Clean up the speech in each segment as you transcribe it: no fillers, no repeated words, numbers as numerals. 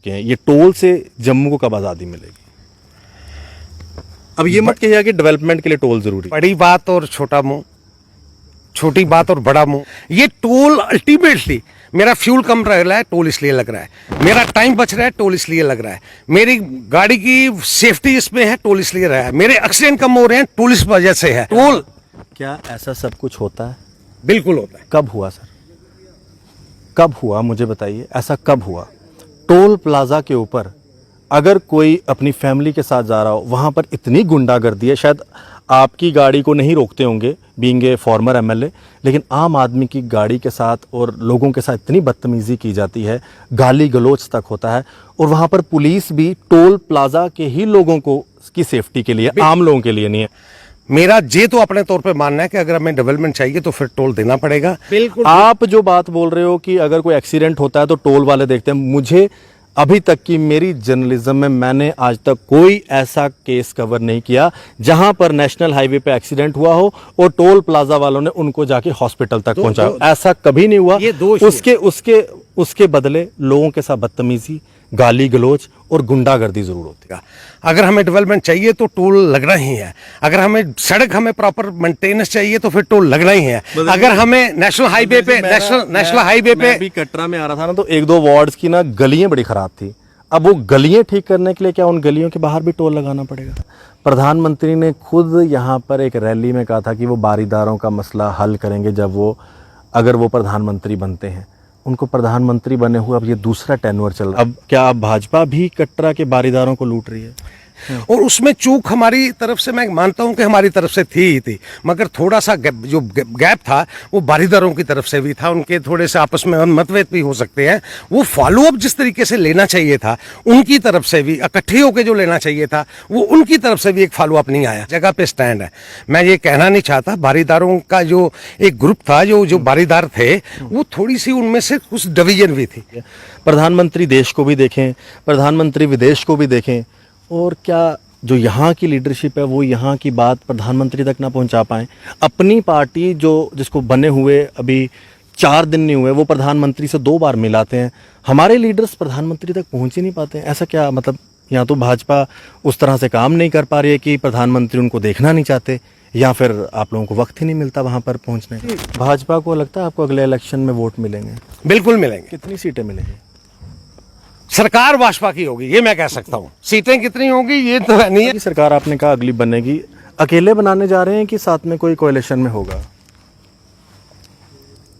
ये टोल से जम्मू को कब आज़ादी मिलेगी? अब ये मत कहिए कि डेवलपमेंट के लिए टोल जरूरी। बड़ी बात और छोटा मुंह, छोटी बात और बड़ा मुंह। ये टोल अल्टीमेटली मेरा फ्यूल कम रह रहा है, टोल इसलिए लग रहा है। मेरा टाइम बच रहा है, टोल इसलिए लग रहा है। मेरी गाड़ी की सेफ्टी इसमें है, टोल इसलिए रहा है। मेरे एक्सीडेंट कम हो रहे हैं, टोल इस वजह से है। टोल क्या ऐसा सब कुछ होता है? बिल्कुल होता है। कब हुआ सर? कब हुआ मुझे बताइए, ऐसा कब हुआ? टोल प्लाजा के ऊपर अगर कोई अपनी फैमिली के साथ जा रहा हो, वहाँ पर इतनी गुंडागर्दी है, शायद आपकी गाड़ी को नहीं रोकते होंगे बीइंग ए फॉर्मर एमएलए, लेकिन आम आदमी की गाड़ी के साथ और लोगों के साथ इतनी बदतमीज़ी की जाती है, गाली गलौज तक होता है। और वहाँ पर पुलिस भी टोल प्लाजा के ही लोगों को की सेफ्टी के लिए, आम लोगों के लिए नहीं है। मेरा ये तो अपने तौर पे मानना है कि अगर हमें डेवलपमेंट चाहिए तो फिर टोल देना पड़ेगा। बिल्कुल। आप जो बात बोल रहे हो कि अगर कोई एक्सीडेंट होता है तो टोल वाले देखते हैं, मुझे अभी तक की मेरी जर्नलिज्म में मैंने आज तक कोई ऐसा केस कवर नहीं किया जहां पर नेशनल हाईवे पे एक्सीडेंट हुआ हो और टोल प्लाजा वालों ने उनको जाके हॉस्पिटल तक पहुंचाया। ऐसा कभी नहीं हुआ। ये दोष उसके बदले लोगों के साथ बदतमीजी, गाली गलौज और गुंडागर्दी जरूर होती है। अगर हमें डेवलपमेंट चाहिए तो टोल लगना ही है। अगर हमें सड़क हमें प्रॉपर मेंटेनेंस चाहिए तो फिर टोल लगना ही है। अगर हमें नेशनल हाईवे पे नेशनल हाईवे पे अभी कटरा में आ रहा था ना, तो एक दो वार्ड्स की ना गलियां बड़ी खराब थी। अब वो गलियां ठीक करने के लिए क्या उन गलियों के बाहर भी टोल लगाना पड़ेगा? प्रधानमंत्री ने खुद यहाँ पर एक रैली में कहा था कि वो बारीदारों का मसला हल करेंगे अगर वो प्रधानमंत्री बनते हैं। उनको प्रधानमंत्री बने हुए अब ये दूसरा टेन्योर चल रहा है। अब क्या अब भाजपा भी कटरा के बारीदारों को लूट रही है? और उसमें चूक हमारी तरफ से, मैं मानता हूं कि हमारी तरफ से थी ही थी, मगर थोड़ा सा जो गैप था वो बारीदारों की तरफ से भी था। उनके थोड़े से आपस में मतभेद भी हो सकते हैं। वो फॉलो अप जिस तरीके से लेना चाहिए था उनकी तरफ से भी, इकट्ठे होकर जो लेना चाहिए था वो उनकी तरफ से भी एक फॉलो अप नहीं आया। जगह पे स्टैंड है। मैं ये कहना नहीं चाहता, बारीदारों का जो एक ग्रुप था, जो बारीदार थे, वो थोड़ी सी उनमें से कुछ डिवीजन भी थी। प्रधानमंत्री देश को भी देखें, प्रधानमंत्री विदेश को भी देखें, और क्या जो यहाँ की लीडरशिप है वो यहाँ की बात प्रधानमंत्री तक ना पहुँचा पाए? अपनी पार्टी जिसको बने हुए अभी 4 दिन नहीं हुए, वो प्रधानमंत्री से 2 बार मिलाते हैं। हमारे लीडर्स प्रधानमंत्री तक पहुँच ही नहीं पाते हैं। ऐसा क्या मतलब? या तो भाजपा उस तरह से काम नहीं कर पा रही है कि प्रधानमंत्री उनको देखना नहीं चाहते, या फिर आप लोगों को वक्त ही नहीं मिलता वहाँ पर पहुँचने। भाजपा को लगता है आपको अगले इलेक्शन में वोट मिलेंगे? बिल्कुल मिलेंगे। कितनी सीटें मिलेंगी? सरकार भाजपा की होगी, ये मैं कह सकता हूँ। सीटें कितनी होंगी ये तो नहीं है। सरकार आपने कहा अगली बनेगी, अकेले बनाने जा रहे हैं कि साथ में कोई कोalition में होगा?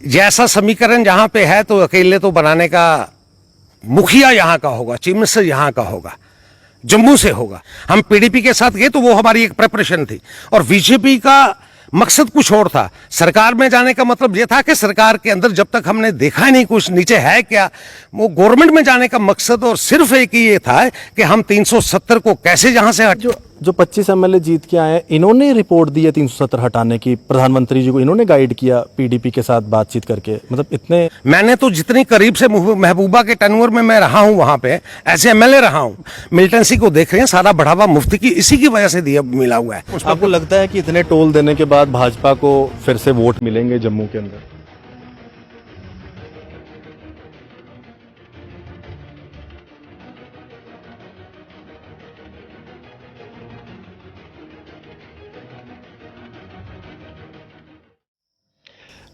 जैसा समीकरण जहां पे है तो अकेले तो बनाने का मुखिया यहां का होगा, चीफ मिनिस्टर यहां का होगा, जम्मू से होगा। हम पीडीपी के साथ गए तो वो हमारी एक प्रेपरेशन थी, और बीजेपी का मकसद कुछ और था। सरकार में जाने का मतलब यह था कि सरकार के अंदर जब तक हमने देखा ही नहीं कुछ नीचे है क्या, वो गवर्नमेंट में जाने का मकसद और सिर्फ एक ही ये था कि हम 370 को कैसे जहां से जो 25 एमएलए जीत के आए, इन्होंने रिपोर्ट दी है 370 हटाने की, प्रधानमंत्री जी को इन्होंने गाइड किया पीडीपी के साथ बातचीत करके। मतलब इतने मैंने तो जितनी करीब से महबूबा के टनवर में मैं रहा हूं, वहां पे ऐसे एमएलए रहा हूं, मिलिटेंसी को देख रहे हैं, सारा बढ़ावा मुफ्ती की इसी की वजह से दिया मिला हुआ है। आपको लगता है कि इतने टोल देने के बाद भाजपा को फिर से वोट मिलेंगे जम्मू के अंदर?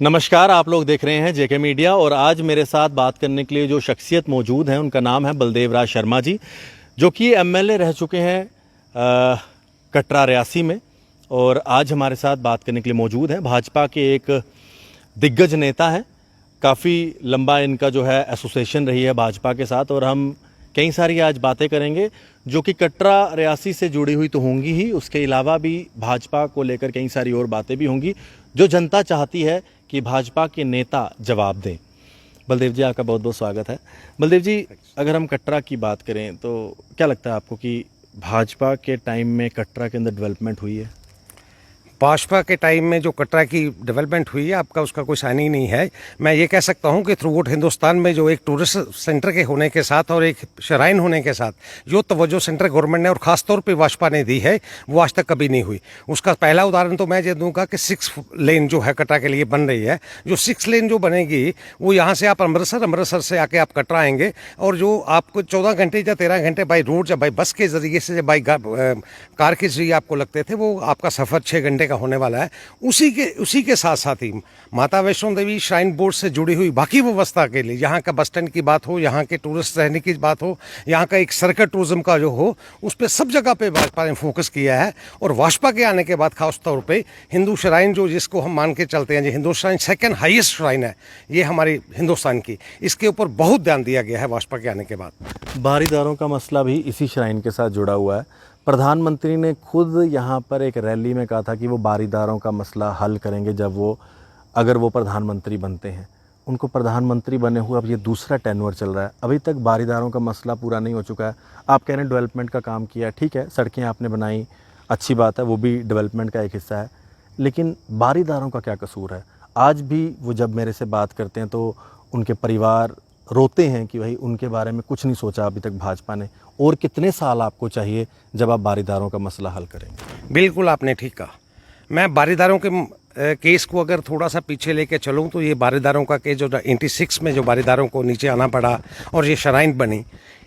नमस्कार, आप लोग देख रहे हैं जेके मीडिया, और आज मेरे साथ बात करने के लिए जो शख्सियत मौजूद हैं उनका नाम है बलदेव राज शर्मा जी, जो कि एमएलए रह चुके हैं कटरा रियासी में, और आज हमारे साथ बात करने के लिए मौजूद हैं। भाजपा के एक दिग्गज नेता हैं, काफ़ी लंबा इनका जो है एसोसिएशन रही है भाजपा के साथ, और हम कई सारी आज बातें करेंगे जो कि कटरा रियासी से जुड़ी हुई तो होंगी ही, उसके अलावा भी भाजपा को लेकर कई सारी और बातें भी होंगी जो जनता चाहती है कि भाजपा के नेता जवाब दें। बलदेव जी, आपका बहुत बहुत स्वागत है। बलदेव जी, अगर हम कटरा की बात करें तो क्या लगता है आपको कि भाजपा के टाइम में कटरा के अंदर डेवलपमेंट हुई है? भाजपा के टाइम में जो कटरा की डेवलपमेंट हुई है, आपका उसका कोई साइन ही नहीं है। मैं ये कह सकता हूँ कि थ्रू आउट हिंदुस्तान में जो एक टूरिस्ट सेंटर के होने के साथ और एक श्राइन होने के साथ जो तवज्जो सेंट्रल गवर्नमेंट ने और ख़ास तौर पे भाजपा ने दी है, वो आज तक कभी नहीं हुई। उसका पहला उदाहरण तो मैं ये दूंगा कि 6 लेन जो है कटरा के लिए बन रही है। जो 6 लेन जो बनेगी वो यहाँ से आप अमृतसर से आके आप कटरा आएंगे, और जो आपको 14 घंटे या 13 घंटे बाई रोड या बाई बस के ज़रिए से बाई कार के जरिए आपको लगते थे, वो आपका सफ़र 6 घंटे का होने वाला है। उसी के साथ साथ ही माता वैष्णो देवी श्राइन बोर्ड से जुड़ी हुई बाकी व्यवस्था के लिए, यहाँ का बस स्टैंड की बात हो, यहाँ के टूरिस्ट रहने की बात हो, यहाँ का एक सर्किट टूरिज्म का जो हो, उस पर सब जगह पे भाजपा ने फोकस किया है। और भाजपा के आने के बाद खास तौर पे हिंदू श्राइन जो जिसको हम मान के चलते हैं, जो Hindu shrine second highest shrine है ये हमारी हिंदुस्तान की, इसके ऊपर बहुत ध्यान दिया गया है भाजपा के आने के बाद। बारीदारों का मसला भी इसी श्राइन के साथ जुड़ा हुआ है। प्रधानमंत्री ने खुद यहाँ पर एक रैली में कहा था कि वो बारीदारों का मसला हल करेंगे अगर वो प्रधानमंत्री बनते हैं। उनको प्रधानमंत्री बने हुए अब ये दूसरा टेन्योर चल रहा है, अभी तक बारीदारों का मसला पूरा नहीं हो चुका है। आप कह रहे हैं डेवलपमेंट का काम किया, ठीक है, सड़कें आपने बनाई, अच्छी बात है, वो भी डेवलपमेंट का एक हिस्सा है, लेकिन बारीदारों का क्या कसूर है? आज भी वो जब मेरे से बात करते हैं तो उनके परिवार रोते हैं कि भाई उनके बारे में कुछ नहीं सोचा अभी तक भाजपा ने। और कितने साल आपको चाहिए जब आप बारीदारों का मसला हल करेंगे? बिल्कुल आपने ठीक कहा। मैं बारीदारों के केस को अगर थोड़ा सा पीछे लेके चलूँ तो ये बारीदारों का केस जो 86 में जो बारीदारों को नीचे आना पड़ा और ये श्राइन बनी,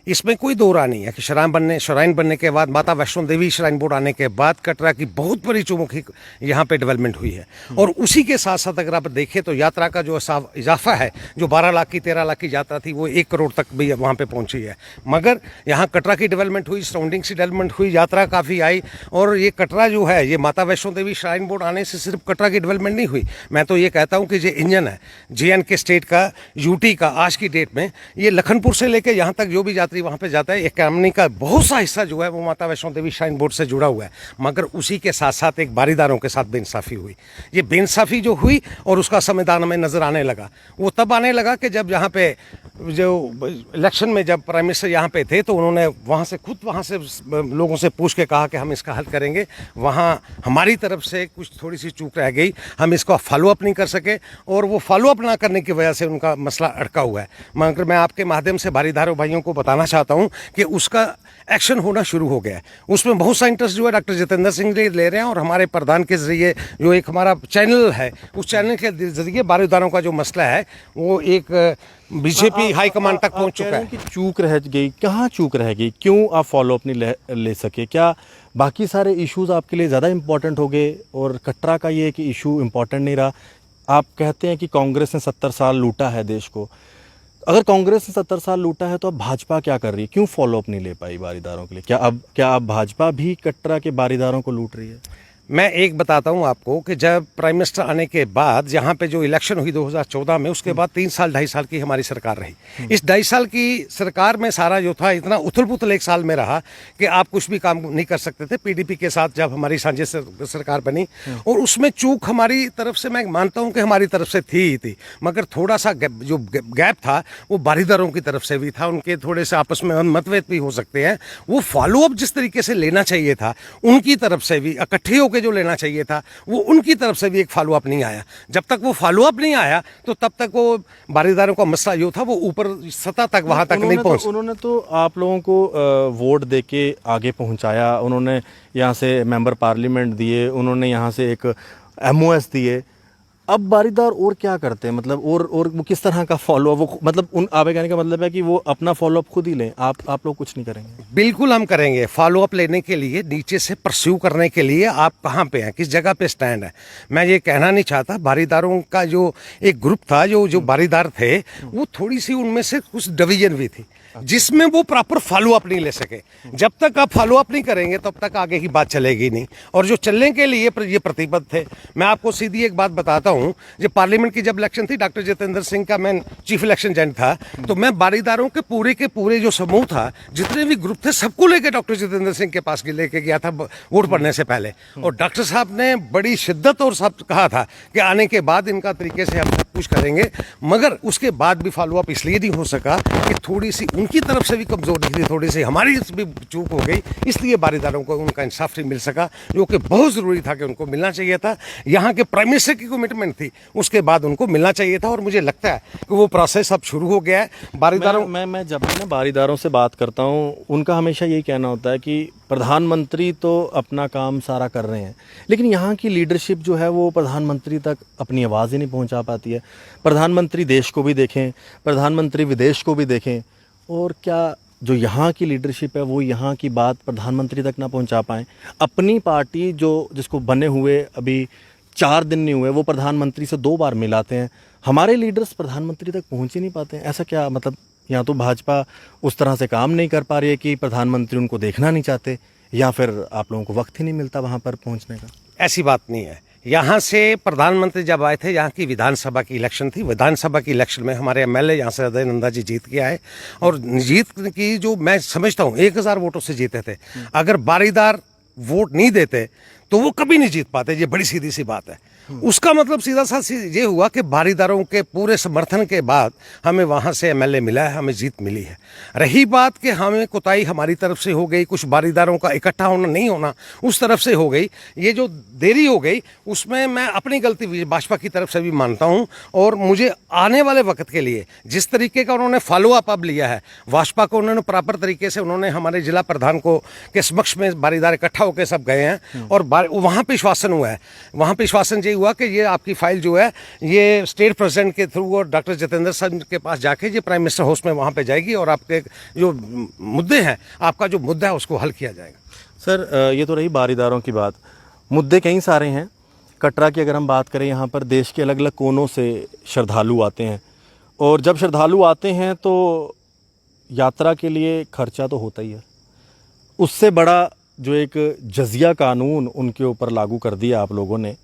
इसमें कोई दो राह नहीं है कि श्राइन बनने के बाद माता वैष्णो देवी श्राइन बोर्ड आने के बाद कटरा की बहुत बड़ी चौमुखी यहाँ पे डेवलपमेंट हुई है। और उसी के साथ साथ अगर आप देखें तो यात्रा का जो इजाफा है, जो 12 लाख की 13 लाख की यात्रा थी वो 1 करोड़ तक भी वहाँ पे पहुँची है। मगर यहाँ कटरा की डेवलपमेंट हुई, सराउंडिंग से डेवलपमेंट हुई, यात्रा काफ़ी आई। और ये कटरा जो है, ये माता वैष्णो देवी श्राइन बोर्ड आने से सिर्फ कटरा की डेवलपमेंट नहीं हुई, मैं तो ये कहता हूँ कि ये इंजन है JNK स्टेट का, यूटी का। आज की डेट में ये लखनपुर से लेकर यहाँ तक जो भी यात्री वहाँ पे जाता है, इकोनॉमी का बहुत सा हिस्सा जो है वो माता वैष्णो देवी श्राइन बोर्ड से जुड़ा हुआ है। मगर उसी के साथ साथ एक बारीदारों के साथ बेइंसाफ़ी हुई। ये बेइंसाफ़ी जो हुई और उसका संविधान में नज़र आने लगा, वो तब आने लगा कि जब यहाँ पे जो इलेक्शन में जब प्राइम मिनिस्टर यहाँ पे थे तो उन्होंने वहाँ से लोगों से पूछ के कहा कि हम इसका हल करेंगे। वहाँ हमारी तरफ से कुछ थोड़ी सी चूक रह गई, हम इसको फॉलो अप नहीं कर सके और वो फॉलो अप ना करने की वजह से उनका मसला अटका हुआ है। मगर मैं आपके माध्यम से बारीदारों भाइयों को बताना चाहता हूँ कि उसका एक्शन होना शुरू हो गया है। उसमें बहुत सा इंटरेस्ट जो है डॉक्टर जितेंद्र सिंह जी ले रहे हैं, और हमारे प्रधान के जरिए जो एक हमारा चैनल है, उस चैनल के जरिए बारीदारों का जो मसला है वो एक बीजेपी हाईकमान तक पहुंच चुका है। कि चूक रह गई, कहाँ चूक रह गई? क्यों आप फॉलो अप नहीं ले सके? क्या बाकी सारे इश्यूज आपके लिए ज़्यादा इम्पोर्टेंट हो गए और कटरा का ये कि इशू इम्पोर्टेंट नहीं रहा? आप कहते हैं कि कांग्रेस ने 70 साल लूटा है देश को। अगर कांग्रेस ने 70 साल लूटा है तो अब भाजपा क्या कर रही है? क्यों फॉलो अप नहीं ले पाई बारीदारों के लिए? क्या अब भाजपा भी कटरा के बारीदारों को लूट रही है? मैं एक बताता हूं आपको कि जब प्राइम मिनिस्टर आने के बाद यहाँ पे जो इलेक्शन हुई 2014 में, उसके बाद 3 साल 2.5 साल की हमारी सरकार रही। इस 2.5 साल की सरकार में सारा जो था इतना उथल पुथल 1 साल में रहा कि आप कुछ भी काम नहीं कर सकते थे। PDP के साथ जब हमारी साझे सरकार बनी, और उसमें चूक हमारी तरफ से मैं मानता हूँ कि हमारी तरफ से थी, मगर थोड़ा सा जो गैप था वो बारीदारों की तरफ से भी था। उनके थोड़े से आपस में मतभेद भी हो सकते हैं। वो फॉलोअप जिस तरीके से लेना चाहिए था उनकी तरफ से भी, इकट्ठे होकर जो लेना चाहिए था वो उनकी तरफ से भी एक फॉलो अप नहीं आया। जब तक वो फॉलो अप नहीं आया तो तब तक वो बारीदारों का मसला जो था वो ऊपर सतह तक वहां तक नहीं पहुंच। उन्होंने तो आप लोगों को वोट देके आगे पहुंचाया, उन्होंने यहाँ से मेंबर पार्लियामेंट दिए, उन्होंने यहाँ से एक MOS दिए। अब बारीदार और क्या करते हैं? मतलब और वो किस तरह का फॉलो अप? वो मतलब उन आगे कहने का मतलब है कि वो अपना फॉलो अप खुद ही लें, आप लोग कुछ नहीं करेंगे? बिल्कुल हम करेंगे। फॉलो अप लेने के लिए, नीचे से परस्यू करने के लिए आप कहाँ पे हैं, किस जगह पे स्टैंड है। मैं ये कहना नहीं चाहता, बारीदारों का जो एक ग्रुप था, जो बारीदार थे, वो थोड़ी सी उनमें से कुछ डिवीजन भी थी जिसमें वो प्रॉपर फॉलो अप नहीं ले सके। जब तक आप फॉलो अप नहीं करेंगे तब तक आगे की बात चलेगी नहीं। और जो चलने के लिए ये प्रतिबद्ध थे। मैं आपको सीधी एक बात बताता हूं, जब पार्लियामेंट की जब इलेक्शन थी, डॉक्टर जितेंद्र सिंह का मैं चीफ इलेक्शन एजेंट था, तो मैं बारीदारों के पूरे जो समूह था, जितने भी ग्रुप थे, सबको लेके डॉक्टर जितेंद्र सिंह के पास लेके गया था वोट पड़ने से पहले। और डॉक्टर साहब ने बड़ी शिद्दत और सब कहा था कि आने के बाद इनका तरीके से हम सब कुछ करेंगे। मगर उसके बाद भी फॉलो अप इसलिए नहीं हो सका कि थोड़ी सी उनकी उनकी तरफ से भी कमजोरी थी, थोड़ी सी हमारी भी चूक हो गई, इसलिए बारीदारों को उनका इंसाफ नहीं मिल सका, जो कि बहुत ज़रूरी था कि उनको मिलना चाहिए था। यहाँ के प्राइम मिनिस्टर की कमिटमेंट थी, उसके बाद उनको मिलना चाहिए था, और मुझे लगता है कि वो प्रोसेस अब शुरू हो गया है। बारीदारों मैं जब भी ना बारीदारों से बात करता हूँ, उनका हमेशा यही कहना होता है कि प्रधानमंत्री तो अपना काम सारा कर रहे हैं, लेकिन यहाँ की लीडरशिप जो है वो प्रधानमंत्री तक अपनी आवाज़ ही नहीं पहुँचा पाती है। प्रधानमंत्री देश को भी देखें, प्रधानमंत्री विदेश को भी देखें, और क्या जो यहाँ की लीडरशिप है वो यहाँ की बात प्रधानमंत्री तक ना पहुँचा पाएँ। अपनी पार्टी जिसको बने हुए अभी 4 दिन नहीं हुए, वो प्रधानमंत्री से 2 बार मिलाते हैं। हमारे लीडर्स प्रधानमंत्री तक पहुँच ही नहीं पाते हैं। ऐसा क्या मतलब, या तो भाजपा उस तरह से काम नहीं कर पा रही है कि प्रधानमंत्री उनको देखना नहीं चाहते, या फिर आप लोगों को वक्त ही नहीं मिलता वहाँ पर पहुँचने का? ऐसी बात नहीं है। यहाँ से प्रधानमंत्री जब आए थे, यहाँ की विधानसभा की इलेक्शन थी, विधानसभा की इलेक्शन में हमारे एमएलए यहाँ से अजय नंदा जी जीत के आए, और जीत की जो मैं समझता हूँ 1000 वोटों से जीते थे। अगर बारीदार वोट नहीं देते तो वो कभी नहीं जीत पाते, ये बड़ी सीधी सी बात है। उसका मतलब सीधा सा ये हुआ कि बारीदारों के पूरे समर्थन के बाद हमें वहाँ से एमएलए मिला है, हमें जीत मिली है। रही बात कि हमें कोताही हमारी तरफ से हो गई, कुछ बारीदारों का इकट्ठा होना नहीं होना उस तरफ से हो गई, ये जो देरी हो गई उसमें मैं अपनी गलती भी भाजपा की तरफ से भी मानता हूँ। और मुझे आने वाले वक्त के लिए जिस तरीके का उन्होंने फॉलो अप लिया है, भाजपा को उन्होंने प्रॉपर तरीके से उन्होंने हमारे जिला प्रधान को के समक्ष में बारीदार इकट्ठा होकर सब गए हैं, और वहाँ पे आश्वासन हुआ है, वहाँ पे आश्वासन ये हुआ कि ये आपकी फाइल जो है ये स्टेट प्रेसिडेंट के थ्रू और डॉक्टर जितेंद्र सिंह के पास जाके ये प्राइम मिनिस्टर हाउस में वहाँ पे जाएगी, और आपके जो मुद्दे हैं, आपका जो मुद्दा है उसको हल किया जाएगा। सर, ये तो रही बारीदारों की बात। मुद्दे कई सारे हैं। कटरा की अगर हम बात करें, यहाँ पर देश के अलग अलग कोनों से श्रद्धालु आते हैं, और जब श्रद्धालु आते हैं तो यात्रा के लिए खर्चा तो होता ही है। उससे बड़ा जो एक जजिया कानून उनके ऊपर लागू कर दिया आप लोगों ने,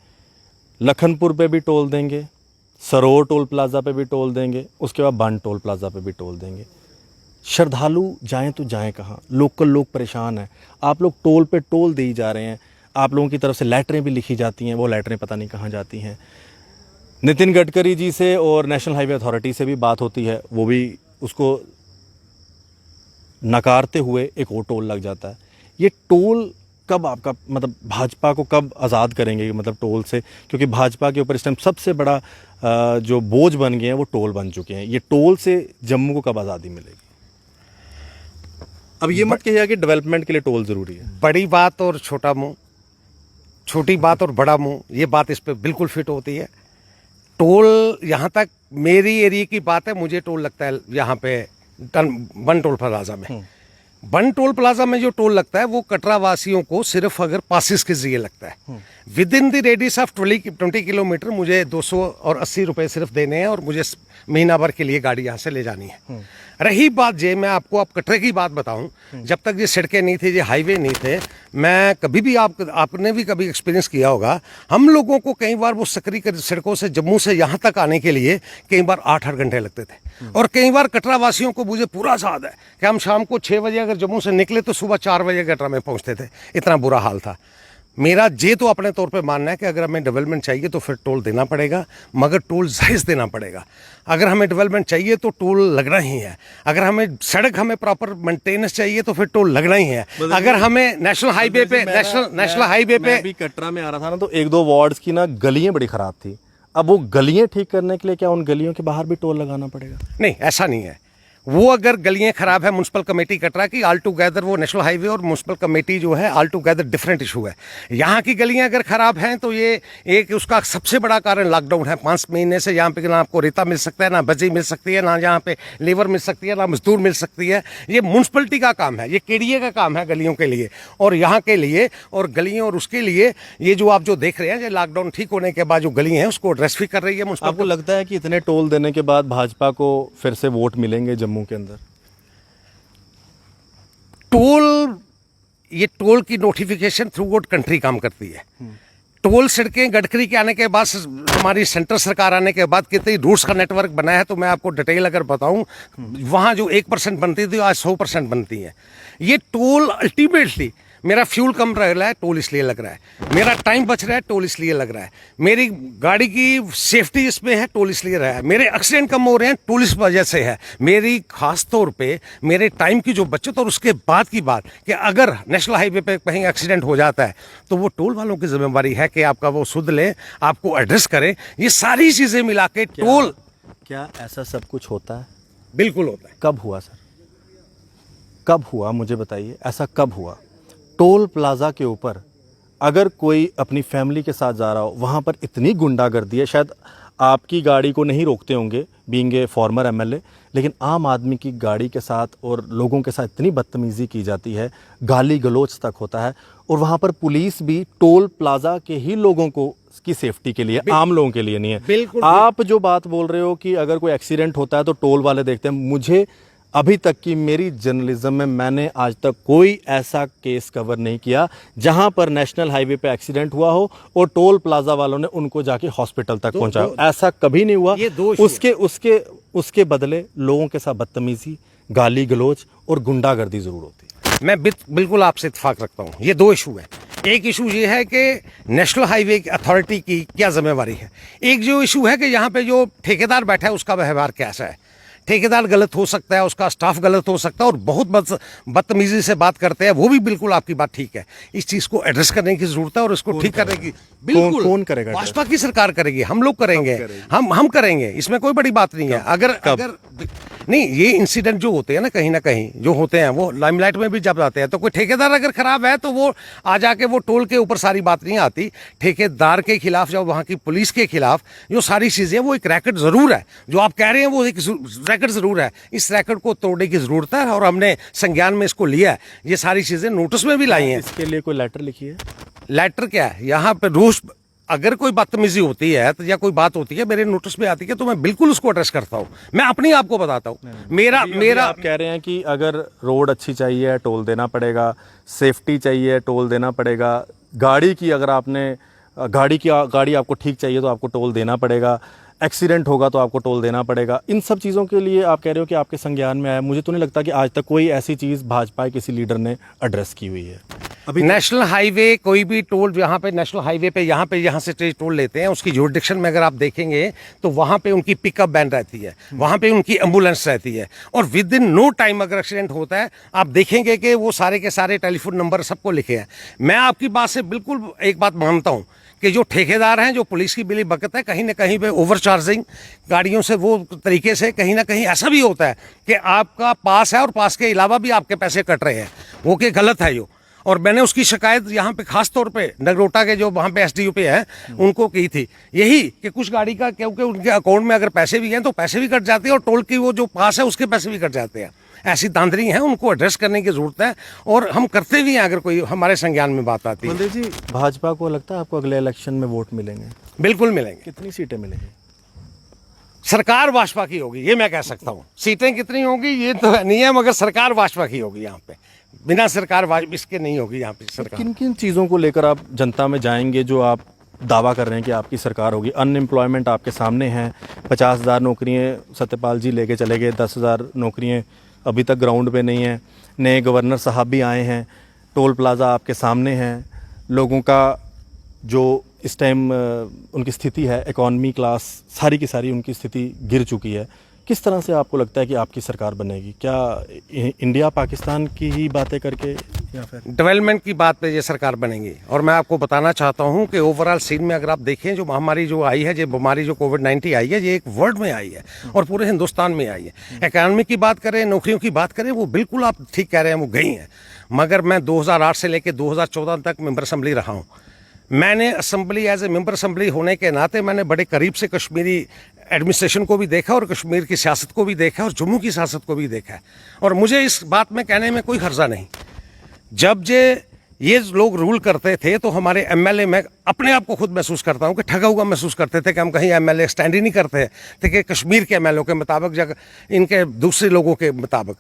लखनपुर पे भी टोल देंगे, सरोर टोल प्लाज़ा पे भी टोल देंगे, उसके बाद बन टोल प्लाज़ा पे भी टोल देंगे। श्रद्धालु जाएं तो जाएं कहाँ? लोकल लोग परेशान हैं। आप लोग टोल पे टोल दे ही जा रहे हैं। आप लोगों की तरफ से लेटरें भी लिखी जाती हैं, वो लेटरें पता नहीं कहाँ जाती हैं। नितिन गडकरी जी से और नेशनल हाईवे अथॉरिटी से भी बात होती है, वो भी उसको नकारते हुए एक और टोल लग जाता है। ये टोल कब आपका मतलब भाजपा को कब आज़ाद करेंगे, मतलब टोल से? क्योंकि भाजपा के ऊपर इस टाइम सबसे बड़ा जो बोझ बन गए हैं वो टोल बन चुके हैं। ये टोल से जम्मू को कब आज़ादी मिलेगी? अब ये मत कहिए कि डेवलपमेंट के लिए टोल ज़रूरी है। बड़ी बात और छोटा मुंह, छोटी बात और बड़ा मुंह, ये बात इस पर बिल्कुल फिट होती है। टोल यहाँ तक मेरी एरिया की बात है, मुझे टोल लगता है यहाँ पे बन टोल प्लाजा में। बन टोल प्लाजा में जो टोल लगता है वो कटरा वासियों को सिर्फ अगर पासिस के जरिए लगता है। With in the radius of 20 kilometre मुझे 280 रुपये सिर्फ देने हैं, और मुझे महीना भर के लिए गाड़ी यहाँ से ले जानी है। रही बात जे, मैं आपको अब कटरे की बात बताऊं, जब तक ये सड़कें नहीं थे, ये हाईवे नहीं थे, मैं कभी भी आपने भी कभी एक्सपीरियंस किया होगा, हम लोगों को कई बार वो सकरी सड़कों से जम्मू से यहाँ तक आने के लिए कई बार 8-8 घंटे लगते थे। और कई बार कटरा वासियों को मुझे पूरा याद है कि हम शाम को 6 बजे अगर जम्मू से निकले तो सुबह 4 बजे कटरा में पहुँचते थे, इतना बुरा हाल था। मेरा जे तो अपने तौर पे मानना है कि अगर हमें डेवलपमेंट चाहिए तो फिर टोल देना पड़ेगा, मगर टोल जायज़ देना पड़ेगा। अगर हमें डेवलपमेंट चाहिए तो टोल लगना ही है। अगर हमें सड़क हमें प्रॉपर मेंटेनेंस चाहिए तो फिर टोल लगना ही है। अगर हमें नेशनल हाईवे पे नेशनल हाईवे पे अभी कटरा में आ रहा था ना, तो 1-2 वार्ड्स की ना गलियां बड़ी ख़राब थी। अब वो गलियां ठीक करने के लिए क्या उन गलियों के बाहर भी टोल लगाना पड़ेगा? नहीं, ऐसा नहीं है। वो अगर गलियां खराब है, म्यूनसिपल कमेटी कटरा की ऑल टुगेदर, वो नेशनल हाईवे और म्यूनसिपल कमेटी जो है ऑल टुगेदर डिफरेंट इशू है। यहाँ की गलियां अगर खराब हैं तो ये एक उसका सबसे बड़ा कारण लॉकडाउन है। 5 महीने से यहाँ पे ना आपको रेता मिल सकता है, ना बजी मिल सकती है, ना यहाँ पे लेबर मिल सकती है, ना मजदूर मिल सकती है। ये म्यूनसिपलिटी का काम है, ये केडीए का काम है गलियों के लिए और यहाँ के लिए, और गलियों और उसके लिए ये जो आप जो देख रहे हैं, ये लॉकडाउन ठीक होने के बाद जो गली हैं उसको एड्रेस भी कर रही है। आपको लगता है कि इतने टोल देने के बाद भाजपा को फिर से वोट मिलेंगे जम्मू के अंदर? ये टोल की नोटिफिकेशन थ्रू आउट कंट्री काम करती है। टोल सड़कें गडकरी के आने के बाद, हमारी सेंट्रल सरकार आने के बाद कितनी रूट्स का नेटवर्क बना है, तो मैं आपको डिटेल अगर बताऊं, वहाँ जो 1% बनती थी आज 100% बनती है। ये टोल अल्टीमेटली मेरा फ्यूल कम रहा है, टोल इसलिए लग रहा है, मेरा टाइम बच रहा है, टोल इसलिए लग रहा है, मेरी गाड़ी की सेफ्टी इसमें है, टोल इसलिए रहा है, मेरे एक्सीडेंट कम हो रहे हैं, टोल इस वजह से है। मेरी खास तौर पे मेरे टाइम की जो बचत, और उसके बाद की बात कि अगर नेशनल हाईवे पे कहीं एक्सीडेंट हो जाता है तो वो टोल वालों की जिम्मेवारी है कि आपका वो सुध ले, आपको एड्रेस करे। ये सारी चीजें मिला के टोल। क्या ऐसा सब कुछ होता है? बिल्कुल होता है। कब हुआ सर? कब हुआ मुझे बताइए, ऐसा कब हुआ? टोल प्लाजा के ऊपर अगर कोई अपनी फैमिली के साथ जा रहा हो, वहाँ पर इतनी गुंडागर्दी है, शायद आपकी गाड़ी को नहीं रोकते होंगे बीइंग ए फॉर्मर एमएलए, लेकिन आम आदमी की गाड़ी के साथ और लोगों के साथ इतनी बदतमीज़ी की जाती है, गाली गलौज तक होता है, और वहाँ पर पुलिस भी टोल प्लाजा के ही लोगों को की सेफ्टी के लिए, आम लोगों के लिए नहीं है। बिल्कुल। आप जो बात बोल रहे हो कि अगर कोई एक्सीडेंट होता है तो टोल वाले देखते हैं, मुझे अभी तक की मेरी जर्नलिज्म में मैंने आज तक कोई ऐसा केस कवर नहीं किया जहां पर नेशनल हाईवे पे एक्सीडेंट हुआ हो और टोल प्लाजा वालों ने उनको जाके हॉस्पिटल तक पहुंचाया। ऐसा कभी नहीं हुआ। ये दोष उसके बदले लोगों के साथ बदतमीजी, गाली गलौज और गुंडागर्दी जरूर होती है। मैं बिल्कुल आपसे इत्तेफाक रखता हूँ। ये दो इशू है। एक इशू ये है कि नेशनल हाईवे अथॉरिटी की क्या जिम्मेवारी है। एक जो इशू है कि यहाँ पे जो ठेकेदार बैठा है उसका व्यवहार कैसा है। ठेकेदार गलत हो सकता है, उसका स्टाफ गलत हो सकता है और बहुत बदतमीजी से बात करते हैं, वो भी बिल्कुल आपकी बात ठीक है। इस चीज़ को एड्रेस करने की जरूरत है और इसको ठीक करने की बिल्कुल कौन करेगा? भाजपा की सरकार करेगी, हम लोग करेंगे, हम करेंगे, इसमें कोई बड़ी बात नहीं है। अगर नहीं, ये इंसिडेंट जो होते हैं ना कहीं जो होते हैं वो लाइमलाइट में भी जब आते हैं, तो कोई ठेकेदार अगर खराब है तो वो आ जाके वो टोल के ऊपर सारी बात नहीं आती। ठेकेदार के खिलाफ या वहाँ की पुलिस के खिलाफ जो सारी चीज़ें, वो एक रैकेट ज़रूर है। जो आप कह रहे हैं वो एक रैकेट ज़रूर है। इस रैकेट को तोड़ने की ज़रूरत है और हमने संज्ञान में इसको लिया है। ये सारी चीज़ें नोटिस में भी लाई हैं। इसके लिए कोई लेटर लिखी है? लेटर क्या है, यहाँ पे रोज अगर कोई बदतमीजी होती है तो या कोई बात होती है मेरे नोटिस में आती है तो मैं बिल्कुल उसको एड्रेस करता हूँ। मैं अपनी आपको बताता हूँ। मेरा आप कह रहे हैं कि अगर रोड अच्छी चाहिए टोल देना पड़ेगा, सेफ्टी चाहिए टोल देना पड़ेगा, गाड़ी की अगर आपने गाड़ी आपको ठीक चाहिए तो आपको टोल देना पड़ेगा, एक्सीडेंट होगा तो आपको टोल देना पड़ेगा। इन सब चीज़ों के लिए आप कह रहे हो कि आपके संज्ञान में आया। मुझे तो नहीं लगता कि आज तक कोई ऐसी चीज़ भाजपा किसी लीडर ने एड्रेस की हुई है। अभी नेशनल हाईवे कोई भी टोल, यहाँ पे नेशनल हाईवे पे यहाँ से टोल लेते हैं, उसकी जुरिडिक्शन में अगर आप देखेंगे तो वहाँ पे उनकी पिकअप वैन रहती है, वहाँ पे उनकी एम्बुलेंस रहती है, और विद इन नो टाइम अगर एक्सीडेंट होता है आप देखेंगे कि वो सारे के सारे टेलीफोन नंबर सबको लिखे हैं। मैं आपकी बात से बिल्कुल एक बात मानता हूँ कि जो ठेकेदार हैं, जो पुलिस की बिली बकत है, कहीं ना कहीं पे ओवर चार्जिंग गाड़ियों से, वो तरीके से कहीं ना कहीं ऐसा भी होता है कि आपका पास है और पास के अलावा भी आपके पैसे कट रहे हैं, वो कि गलत है यो। और मैंने उसकी शिकायत यहाँ पे खास तौर पे नगरोटा के जो वहाँ पे एसडीओ पे है उनको की थी, यही कि कुछ गाड़ी का, क्योंकि उनके अकाउंट में अगर पैसे भी हैं तो पैसे भी कट जाते हैं और टोल की वो जो पास है उसके पैसे भी कट जाते हैं। ऐसी धांधली है, उनको एड्रेस करने की जरूरत है और हम करते भी हैं अगर कोई हमारे संज्ञान में बात आती है। मंदिर जी, भाजपा को लगता है आपको अगले इलेक्शन में वोट मिलेंगे? बिल्कुल मिलेंगे। कितनी सीटें मिलेंगी? सरकार भाजपा की होगी, ये मैं कह सकता हूँ। सीटें कितनी होंगी ये तो नहीं है, मगर सरकार भाजपा की होगी। यहाँ पे बिना सरकार इसके नहीं होगी यहाँ पे सरकार। किन किन चीज़ों को लेकर आप जनता में जाएंगे जो आप दावा कर रहे हैं कि आपकी सरकार होगी? अनएम्प्लॉयमेंट आपके सामने है, 50,000 नौकरियाँ सत्यपाल जी लेके चले गए, 10,000 नौकरियाँ अभी तक ग्राउंड पे नहीं है। नए गवर्नर साहब भी आए हैं, टोल प्लाज़ा आपके सामने हैं, लोगों का जो इस टाइम उनकी स्थिति है, इकॉनमी क्लास सारी की सारी उनकी स्थिति गिर चुकी है। किस तरह से आपको लगता है कि आपकी सरकार बनेगी? क्या इंडिया पाकिस्तान की ही बातें करके या फिर डेवलपमेंट की बात पे ये सरकार बनेगी? और मैं आपको बताना चाहता हूँ कि ओवरऑल सीन में अगर आप देखें, जो महामारी जो आई है, जो बीमारी जो कोविड-19 आई है, ये एक वर्ल्ड में आई है और पूरे हिंदुस्तान में आई है। इकॉनमी की बात करें, नौकरियों की बात करें, वो बिल्कुल आप ठीक कह रहे हैं, वो गई हैं। मगर मैं 2008 से लेकर 2014 तक मेंबर असम्बली रहा हूँ। मैंने assembly as a member assembly होने के नाते मैंने बड़े करीब से कश्मीरी एडमिनिस्ट्रेशन को भी देखा और कश्मीर की सियासत को भी देखा और जम्मू की सियासत को भी देखा है। और मुझे इस बात में कहने में कोई हर्जा नहीं। जब ये लोग रूल करते थे तो हमारे एमएलए, मैं अपने आप को खुद महसूस करता हूँ कि ठगा हुआ महसूस करते थे कि हम कहीं एमएलए स्टैंड ही नहीं करते थे कि कश्मीर के एमएलए के मुताबिक या इनके दूसरे लोगों के मुताबिक।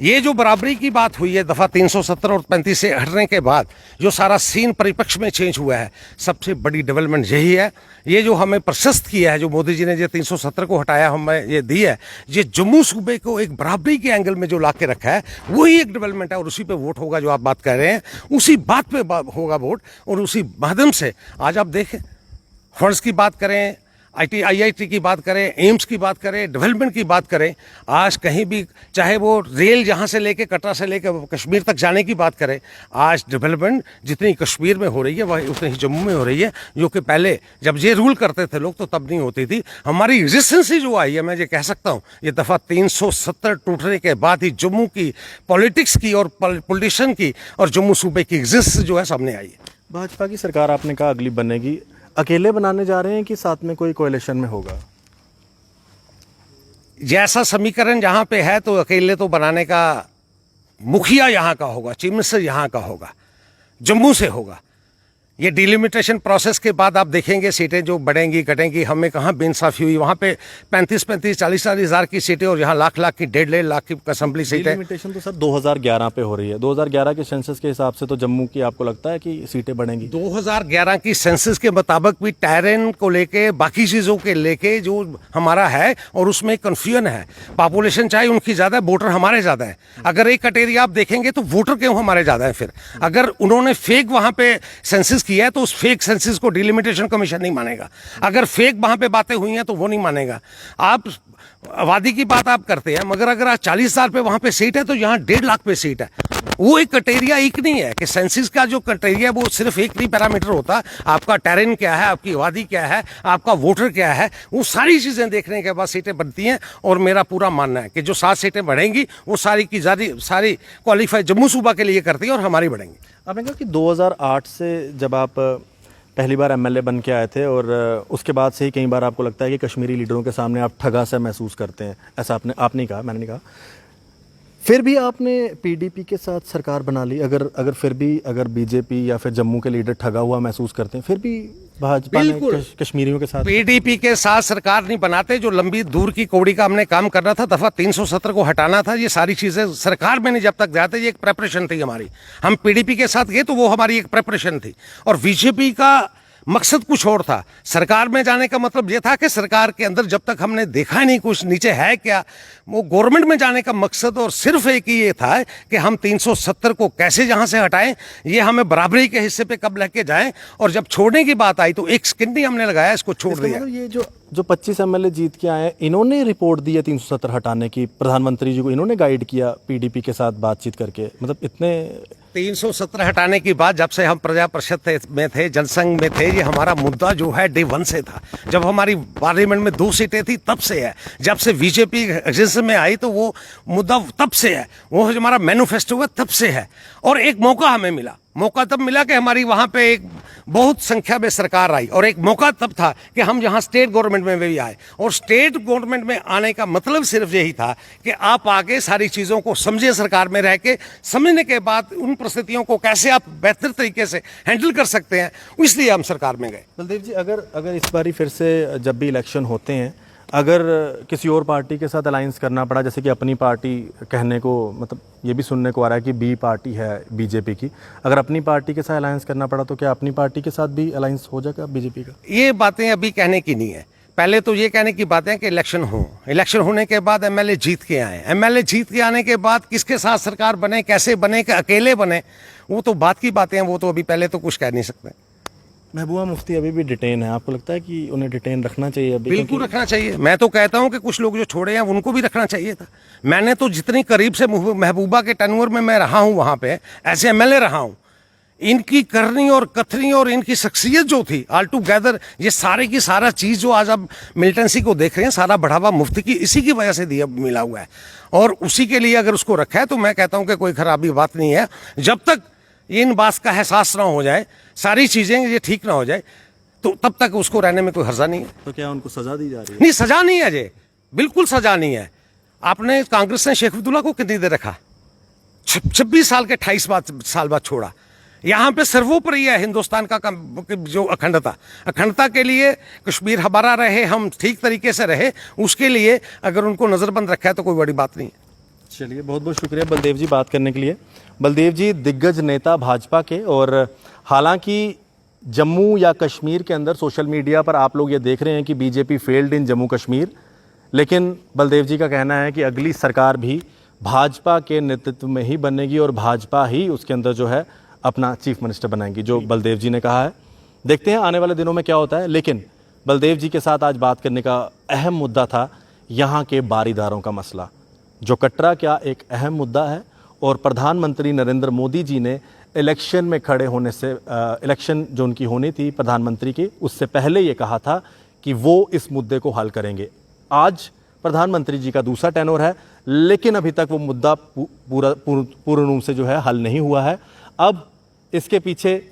ये जो बराबरी की बात हुई है दफ़ा 370 और 35 से हटने के बाद जो सारा सीन परिपक्ष में चेंज हुआ है, सबसे बड़ी डेवलपमेंट यही है। ये जो हमें प्रशस्त किया है, जो मोदी जी ने जो 370 को हटाया हमें ये दी है, ये जम्मू सूबे को एक बराबरी के एंगल में जो ला के रखा है, वही एक डेवलपमेंट है। और उसी पे वोट होगा, जो आप बात कर रहे हैं उसी बात पे होगा वोट। और उसी माध्यम से आज आप देखें, फंड्स की बात करें, IIT की बात करें, एम्स की बात करें, डेवलपमेंट की बात करें, आज कहीं भी चाहे वो रेल यहाँ से लेके कटरा से लेके कश्मीर तक जाने की बात करें, आज डेवलपमेंट जितनी कश्मीर में हो रही है वही उतनी ही जम्मू में हो रही है। जो कि पहले जब ये रूल करते थे लोग तो तब नहीं होती थी। हमारी एग्जिस्टेंस ही जो आई है, मैं ये कह सकता हूँ, ये दफ़ा 370 टूटने के बाद ही जम्मू की पॉलिटिक्स की और पॉलिटिशियन की और जम्मू सूबे की एग्जिस्टेंस जो है सामने आई है। भाजपा की सरकार आपने कहा अगली बनेगी, अकेले बनाने जा रहे हैं कि साथ में कोई कोalition में होगा? जैसा समीकरण जहां पे है तो अकेले तो बनाने का, मुखिया यहाँ का होगा, चीफ मिनिस्टर यहाँ का होगा, जम्मू से होगा। ये डिलिमिटेशन प्रोसेस के बाद आप देखेंगे सीटें जो बढ़ेंगी घटेंगी। हमें कहाँ बेइंसाफी हुई, वहाँ पे 35-35 40-40 हज़ार की सीटें और यहाँ लाख की 1.5 लाख की असेंबली सीटें। डिलिमिटेशन तो सर 2011 पे हो रही है। 2011 के सेंसस के हिसाब से तो जम्मू की आपको लगता है कि सीटें बढ़ेंगी? 2011 की सेंसस के मुताबिक भी टेरेन को लेके, बाकी चीज़ों के लेके जो हमारा है, और उसमें कन्फ्यूजन है। पॉपुलेशन चाहे उनकी ज़्यादा है, वोटर हमारे ज़्यादा है। अगर एक क्राइटेरिया आप देखेंगे तो वोटर क्यों हमारे ज़्यादा है? फिर अगर उन्होंने फेक वहाँ पे सेंसस किया है तो उस फेक सेंसस को डिलिमिटेशन कमीशन नहीं मानेगा। अगर फेक वहां पे बातें हुई हैं तो वो नहीं मानेगा। आप आबादी की बात आप करते हैं, मगर अगर आज 40 हज़ार पे वहां पे सीट है तो यहाँ 1.5 लाख पे सीट है। वो एक क्राइटेरिया एक नहीं है कि सेंसस का जो क्राइटेरिया वो सिर्फ एक नहीं पैरामीटर होता। आपका टेरेन क्या है, आपकी आबादी क्या है, आपका वोटर क्या है, वो सारी चीज़ें देखने के बाद सीटें बनती हैं। और मेरा पूरा मानना है कि जो 7 सीटें बढ़ेंगी वो सारी की सारी क्वालिफाई जम्मू सूबा के लिए करती है और हमारी बढ़ेंगी। आपने कहा कि 2008 से जब आप पहली बार MLA बन के आए थे और उसके बाद से ही कई बार आपको लगता है कि कश्मीरी लीडरों के सामने आप ठगा सा महसूस करते हैं, ऐसा आपने कहा, मैंने नहीं कहा। फिर भी आपने PDP के साथ सरकार बना ली। अगर फिर भी अगर BJP या फिर जम्मू के लीडर ठगा हुआ महसूस करते हैं, फिर भी भाजपा ने कश्मीरियों के साथ, PDP के साथ सरकार नहीं बनाते। जो लंबी दूर की कौड़ी का हमने काम करना था, दफ़ा 370 को हटाना था, ये सारी चीज़ें सरकार में नहीं जब तक जाते, ये एक प्रेपरेशन थी हमारी। हम PDP के साथ गए तो वो हमारी एक प्रेपरेशन थी। और BJP का मकसद कुछ और था। सरकार में जाने का मतलब ये था कि सरकार के अंदर जब तक हमने देखा नहीं कुछ नीचे है क्या, वो गवर्नमेंट में जाने का मकसद और सिर्फ एक ही ये था कि हम 370 को कैसे जहां से हटाएं, ये हमें बराबरी के हिस्से पे कब लेके जाएं। और जब छोड़ने की बात आई तो एक सेकंड नहीं हमने लगाया, इसको छोड़ दिया। मतलब ये जो 25 MLA जीत के आए, इन्होंने रिपोर्ट दी है 370 हटाने की, प्रधानमंत्री जी को इन्होंने गाइड किया PDP के साथ बातचीत करके, मतलब इतने 370 हटाने की बात, जब से हम प्रजा परिषद में थे, जनसंघ में थे, ये हमारा मुद्दा जो है डे 1 से था। जब हमारी पार्लियामेंट में 2 सीटें थी तब से है। जब से BJP एग्जिस्टेंस में आई तो वो मुद्दा तब से है। वो हमारा मैनिफेस्टो है तब से है। और एक मौका हमें मिला, मौका तब मिला कि हमारी वहाँ पे एक बहुत संख्या में सरकार आई। और एक मौका तब था कि हम यहाँ स्टेट गवर्नमेंट में भी आए। और स्टेट गवर्नमेंट में आने का मतलब सिर्फ यही था कि आप आगे सारी चीज़ों को समझे, सरकार में रह के समझने के बाद उन परिस्थितियों को कैसे आप बेहतर तरीके से हैंडल कर सकते हैं, इसलिए हम सरकार में गए। बलदेव जी, अगर इस बारी फिर से जब भी इलेक्शन होते हैं, अगर किसी और पार्टी के साथ अलायंस करना पड़ा, जैसे कि अपनी पार्टी कहने को, मतलब ये भी सुनने को आ रहा है कि B पार्टी है BJP की, अगर अपनी पार्टी के साथ अलायंस करना पड़ा तो क्या अपनी पार्टी के साथ भी अलायंस हो जाएगा BJP का? ये बातें अभी कहने की नहीं है। पहले तो ये कहने की बातें कि इलेक्शन हो, इलेक्शन होने के बाद MLA जीत के आए, MLA जीत के आने के बाद किसके साथ सरकार बने, कैसे बने, कि अकेले बने, वो तो बात की बातें हैं। वो तो अभी पहले तो कुछ कह नहीं सकते। महबूबा मुफ्ती अभी भी डिटेन है, आपको लगता है कि उन्हें डिटेन रखना चाहिए अभी? बिल्कुल रखना चाहिए। मैं तो कहता हूं कि कुछ लोग जो छोड़े हैं उनको भी रखना चाहिए था। मैंने तो जितनी करीब से महबूबा के टनवर में मैं रहा हूं, वहां पे ऐसे MLA रहा हूं, इनकी करनी और कथनी और इनकी शख्सियत जो थी ऑल टुगेदर, ये सारे की सारा चीज़ जो आज आप मिलिटेंसी को देख रहे हैं, सारा बढ़ावा मुफ्ती की इसी की वजह से दिया मिला हुआ है। और उसी के लिए अगर उसको रखा है तो मैं कहता हूँ कि कोई खराबी बात नहीं है। जब तक इन बात का एहसास ना हो जाए, सारी चीज़ें ये ठीक ना हो जाए, तो तब तक उसको रहने में कोई हर्जा नहीं है। तो क्या उनको सजा दी जा रही है? नहीं, सजा नहीं है जी, बिल्कुल सजा नहीं है। आपने कांग्रेस ने शेख अब्दुल्ला को कितनी देर रखा? 26 साल के 28 साल बाद छोड़ा। यहाँ पे सर्वोपरि है हिंदुस्तान का जो अखंडता के लिए कश्मीर हमारा रहे, हम ठीक तरीके से रहे, उसके लिए अगर उनको नज़रबंद रखा है तो कोई बड़ी बात नहीं है। चलिए, बहुत बहुत शुक्रिया बलदेव जी बात करने के लिए। बलदेव जी दिग्गज नेता भाजपा के, और हालांकि जम्मू या कश्मीर के अंदर सोशल मीडिया पर आप लोग ये देख रहे हैं कि BJP failed in Jammu Kashmir, लेकिन बलदेव जी का कहना है कि अगली सरकार भी भाजपा के नेतृत्व में ही बनेगी और भाजपा ही उसके अंदर जो है अपना चीफ मिनिस्टर बनाएंगी, जो बलदेव जी ने कहा है। देखते हैं आने वाले दिनों में क्या होता है। लेकिन बलदेव जी के साथ आज बात करने का अहम मुद्दा था यहाँ के बारीदारों का मसला, जो कटरा का एक अहम मुद्दा है। और प्रधानमंत्री नरेंद्र मोदी जी ने इलेक्शन में खड़े होने से इलेक्शन जो उनकी होनी थी प्रधानमंत्री की, उससे पहले ये कहा था कि वो इस मुद्दे को हल करेंगे। आज प्रधानमंत्री जी का दूसरा टेन्योर है, लेकिन अभी तक वो मुद्दा पूर्ण रूप से जो है हल नहीं हुआ है। अब इसके पीछे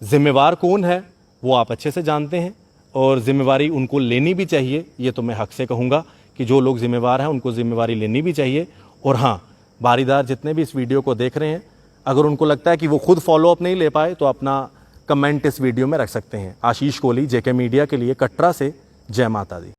जिम्मेवार कौन है वो आप अच्छे से जानते हैं, और जिम्मेवारी उनको लेनी भी चाहिए। ये तो मैं हक से कहूँगा कि जो लोग जिम्मेवार हैं उनको जिम्मेवारी लेनी भी चाहिए। और हाँ, बारीदार जितने भी इस वीडियो को देख रहे हैं, अगर उनको लगता है कि वो खुद फॉलोअप नहीं ले पाए तो अपना कमेंट इस वीडियो में रख सकते हैं। आशीष कोहली, जेके मीडिया के लिए, कटरा से। जय माता दी।